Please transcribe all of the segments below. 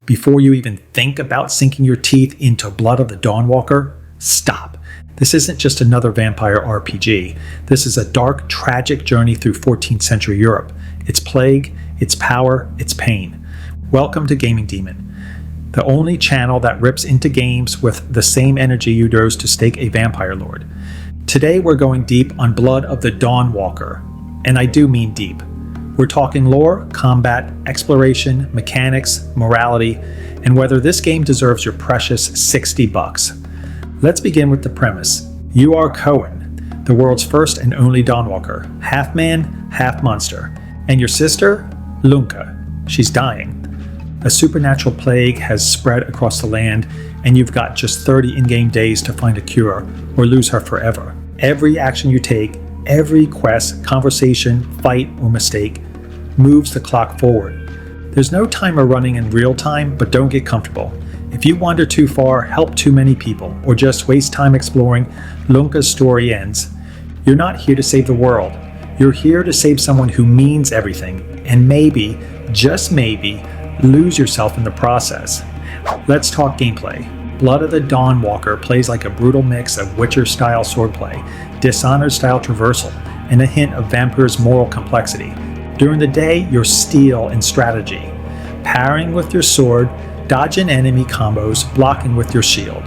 Before you even think about sinking your teeth into Blood of the Dawnwalker, stop. This isn't just another vampire RPG. This is a dark, tragic journey through 14th century Europe. Its plague, its power, its pain. Welcome to Gaming Demon, the only channel that rips into games with the same energy you dose to stake a vampire lord. Today we're going deep on Blood of the Dawnwalker, and I do mean deep. We're talking lore, combat, exploration, mechanics, morality, and whether this game deserves your precious $60. Let's begin with the premise. You are Cohen, the world's first and only Dawnwalker, half man, half monster. And your sister, Lunka. She's dying. A supernatural plague has spread across the land, and you've got just 30 in-game days to find a cure or lose her forever. Every action you take, every quest, conversation, fight, or mistake moves the clock forward. There's no timer running in real time, but don't get comfortable. If you wander too far, help too many people, or just waste time exploring, Lunka's story ends. You're not here to save the world. You're here to save someone who means everything, and maybe, just maybe, lose yourself in the process. Let's talk gameplay. Blood of the Dawnwalker plays like a brutal mix of Witcher-style swordplay, Dishonored-style traversal, and a hint of Vampire's moral complexity. During the day, you're steel and strategy, parrying with your sword, dodging enemy combos, blocking with your shield.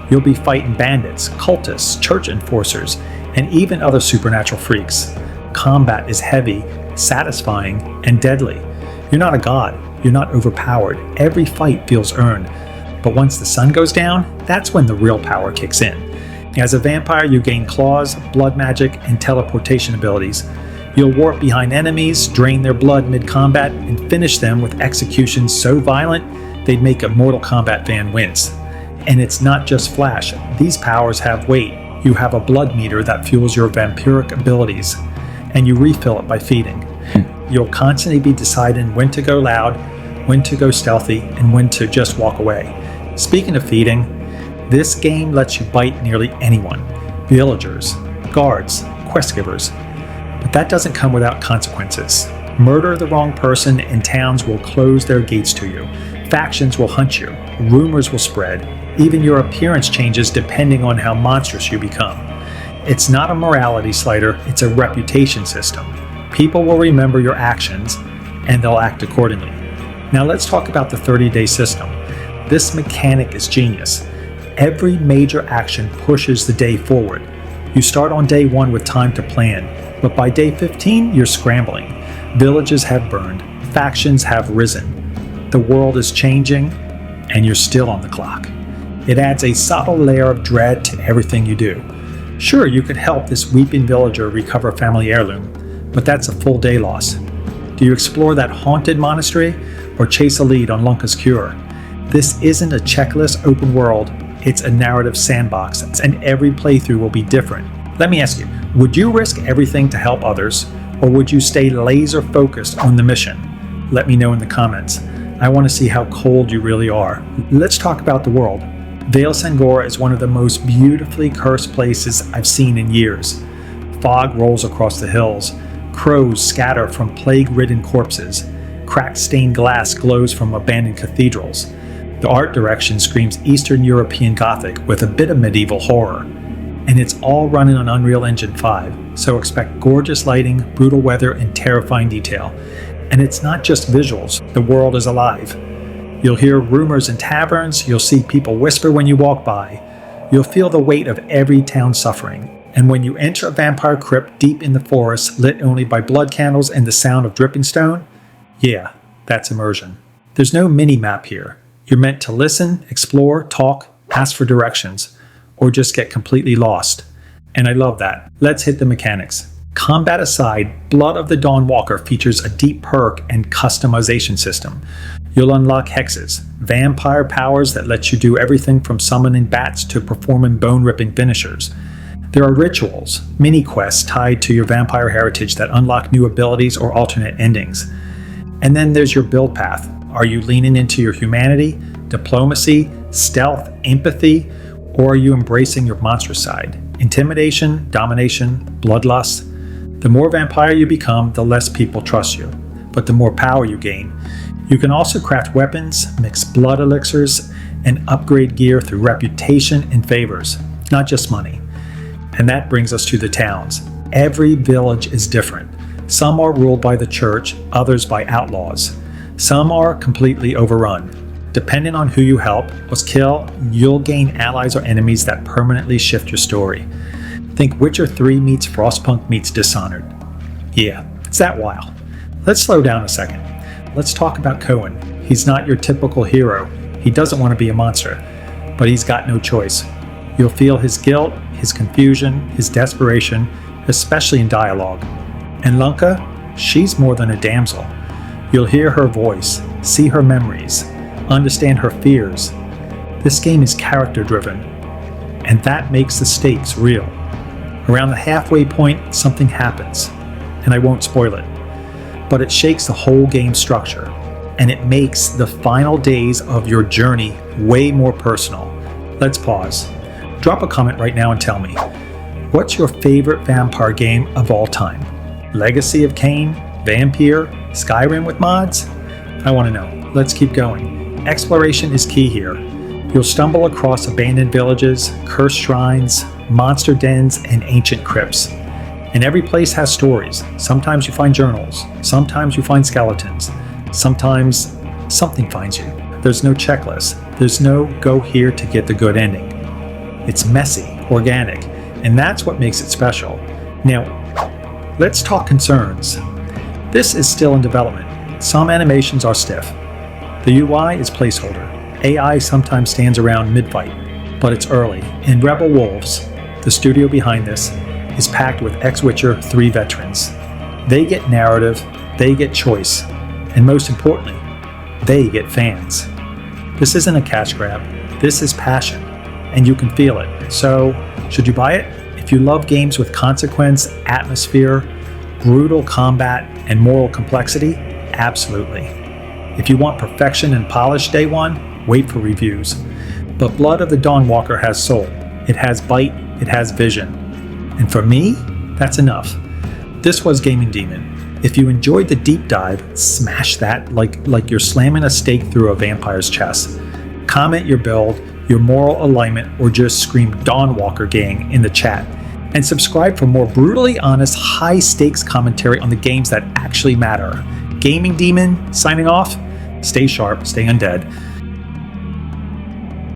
You'll be fighting bandits, cultists, church enforcers, and even other supernatural freaks. Combat is heavy, satisfying, and deadly. You're not a god. You're not overpowered. Every fight feels earned. But once the sun goes down, that's when the real power kicks in. As a vampire, you gain claws, blood magic, and teleportation abilities. You'll warp behind enemies, drain their blood mid-combat, and finish them with executions so violent they'd make a Mortal Kombat fan wince. And it's not just flash. These powers have weight. You have a blood meter that fuels your vampiric abilities, and you refill it by feeding. You'll constantly be deciding when to go loud, when to go stealthy, and when to just walk away. Speaking of feeding, this game lets you bite nearly anyone. Villagers, guards, quest givers. But that doesn't come without consequences. Murder the wrong person and towns will close their gates to you. Factions will hunt you. Rumors will spread. Even your appearance changes depending on how monstrous you become. It's not a morality slider, it's a reputation system. People will remember your actions, and they'll act accordingly. Now let's talk about the 30-day system. This mechanic is genius. Every major action pushes the day forward. You start on day 1 with time to plan, but by day 15, you're scrambling. Villages have burned, factions have risen. The world is changing, and you're still on the clock. It adds a subtle layer of dread to everything you do. Sure, you could help this weeping villager recover a family heirloom, but that's a full day loss. Do you explore that haunted monastery or chase a lead on Lunka's cure? This isn't a checklist open world, it's a narrative sandbox, and every playthrough will be different. Let me ask you, would you risk everything to help others, or would you stay laser focused on the mission? Let me know in the comments. I want to see how cold you really are. Let's talk about the world. Vale Sangora is one of the most beautifully cursed places I've seen in years. Fog rolls across the hills. Crows scatter from plague-ridden corpses. Cracked stained glass glows from abandoned cathedrals. The art direction screams Eastern European Gothic with a bit of medieval horror. And it's all running on Unreal Engine 5, so expect gorgeous lighting, brutal weather, and terrifying detail. And it's not just visuals, the world is alive. You'll hear rumors in taverns, you'll see people whisper when you walk by. You'll feel the weight of every town suffering. And when you enter a vampire crypt deep in the forest, lit only by blood candles and the sound of dripping stone, yeah, that's immersion. There's no mini-map here. You're meant to listen, explore, talk, ask for directions, or just get completely lost. And I love that. Let's hit the mechanics. Combat aside, Blood of the Dawnwalker features a deep perk and customization system. You'll unlock hexes, vampire powers that let you do everything from summoning bats to performing bone-ripping finishers. There are rituals, mini-quests tied to your vampire heritage that unlock new abilities or alternate endings. And then there's your build path. Are you leaning into your humanity, diplomacy, stealth, empathy, or are you embracing your monstrous side? Intimidation, domination, bloodlust. The more vampire you become, the less people trust you. But the more power you gain. You can also craft weapons, mix blood elixirs, and upgrade gear through reputation and favors, not just money. And that brings us to the towns. Every village is different. Some are ruled by the church, others by outlaws. Some are completely overrun. Depending on who you help or kill, you'll gain allies or enemies that permanently shift your story. Think Witcher 3 meets Frostpunk meets Dishonored. Yeah, it's that wild. Let's slow down a second. Let's talk about Cohen. He's not your typical hero. He doesn't want to be a monster, but he's got no choice. You'll feel his guilt, his confusion, his desperation, especially in dialogue. And Lunka, she's more than a damsel. You'll hear her voice, see her memories, understand her fears. This game is character driven, and that makes the stakes real. Around the halfway point, something happens, and I won't spoil it, but it shakes the whole game structure, and it makes the final days of your journey way more personal. Let's pause. Drop a comment right now and tell me, what's your favorite vampire game of all time? Legacy of Kain? Vampire? Skyrim with mods? I want to know. Let's keep going. Exploration is key here. You'll stumble across abandoned villages, cursed shrines, monster dens, and ancient crypts. And every place has stories. Sometimes you find journals. Sometimes you find skeletons. Sometimes something finds you. There's no checklist. There's no go here to get the good ending. It's messy, organic, and that's what makes it special. Now, let's talk concerns. This is still in development. Some animations are stiff. The UI is placeholder. AI sometimes stands around mid-fight, but it's early. And Rebel Wolves, the studio behind this, is packed with ex-Witcher 3 veterans. They get narrative, they get choice, and most importantly, they get fans. This isn't a cash grab, this is passion, and you can feel it. So, should you buy it? If you love games with consequence, atmosphere, brutal combat, and moral complexity, absolutely. If you want perfection and polish day one, wait for reviews. But Blood of the Dawnwalker has soul. It has bite, it has vision. And for me, that's enough. This was Gaming Demon. If you enjoyed the deep dive, smash that like you're slamming a stake through a vampire's chest. Comment your build, your moral alignment, or just scream Dawnwalker gang in the chat. And subscribe for more brutally honest, high-stakes commentary on the games that actually matter. Gaming Demon, signing off. Stay sharp, stay undead.